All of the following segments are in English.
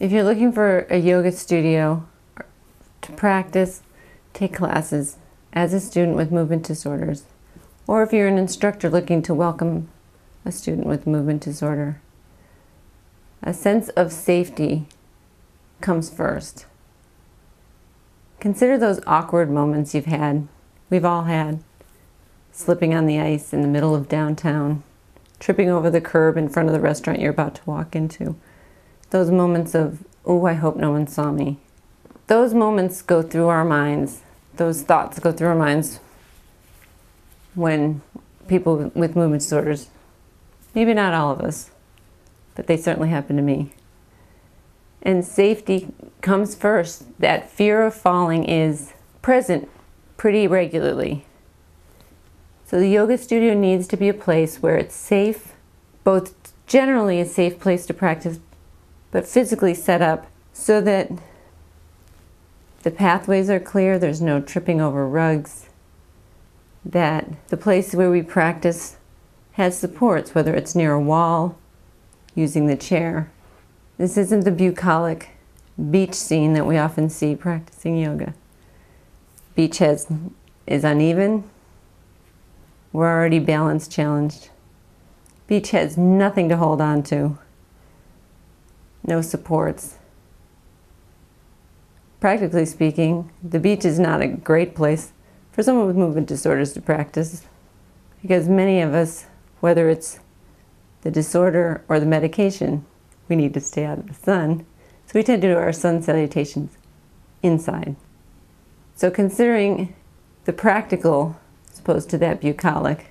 If you're looking for a yoga studio to practice, take classes as a student with movement disorders, or if you're an instructor looking to welcome a student with movement disorder, a sense of safety comes first. Consider those awkward moments you've had, we've all had, slipping on the ice in the middle of downtown, tripping over the curb in front of the restaurant you're about to walk into. Those moments of, oh, I hope no one saw me. Those moments go through our minds, those thoughts go through our minds when people with movement disorders, maybe not all of us, but they certainly happen to me. And safety comes first. That fear of falling is present pretty regularly. So the yoga studio needs to be a place where it's safe, both generally a safe place to practice, but physically set up so that the pathways are clear, there's no tripping over rugs, that the place where we practice has supports, whether it's near a wall, using the chair. This isn't the bucolic beach scene that we often see practicing yoga. Beach is uneven. We're already balance challenged. Beach has nothing to hold on to. No supports. Practically speaking, the beach is not a great place for someone with movement disorders to practice, because many of us, whether it's the disorder or the medication, we need to stay out of the sun. So we tend to do our sun salutations inside. So considering the practical as opposed to that bucolic,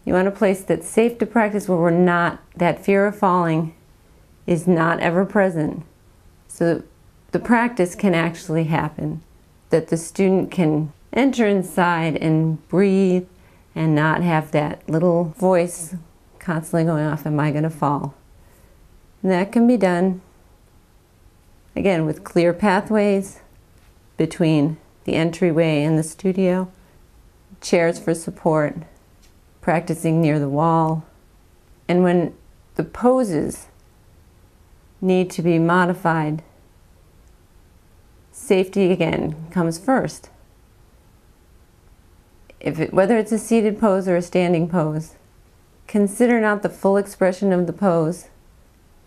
you want a place that's safe to practice where we're not, that fear of falling is not ever present. So the practice can actually happen, that the student can enter inside and breathe and not have that little voice constantly going off, am I going to fall? And that can be done, again, with clear pathways between the entryway and the studio, chairs for support, practicing near the wall. And when the poses need to be modified, safety again comes first. Whether it's a seated pose or a standing pose, consider not the full expression of the pose,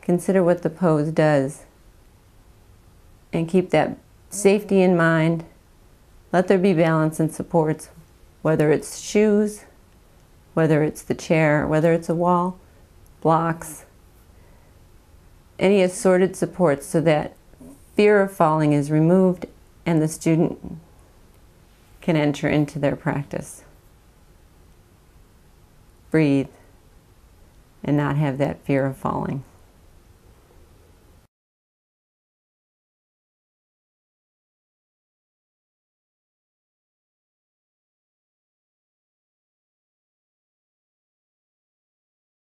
consider what the pose does. And keep that safety in mind. Let there be balance and supports, whether it's shoes, whether it's the chair, whether it's a wall, blocks, any assorted supports so that fear of falling is removed and the student can enter into their practice. Breathe and not have that fear of falling.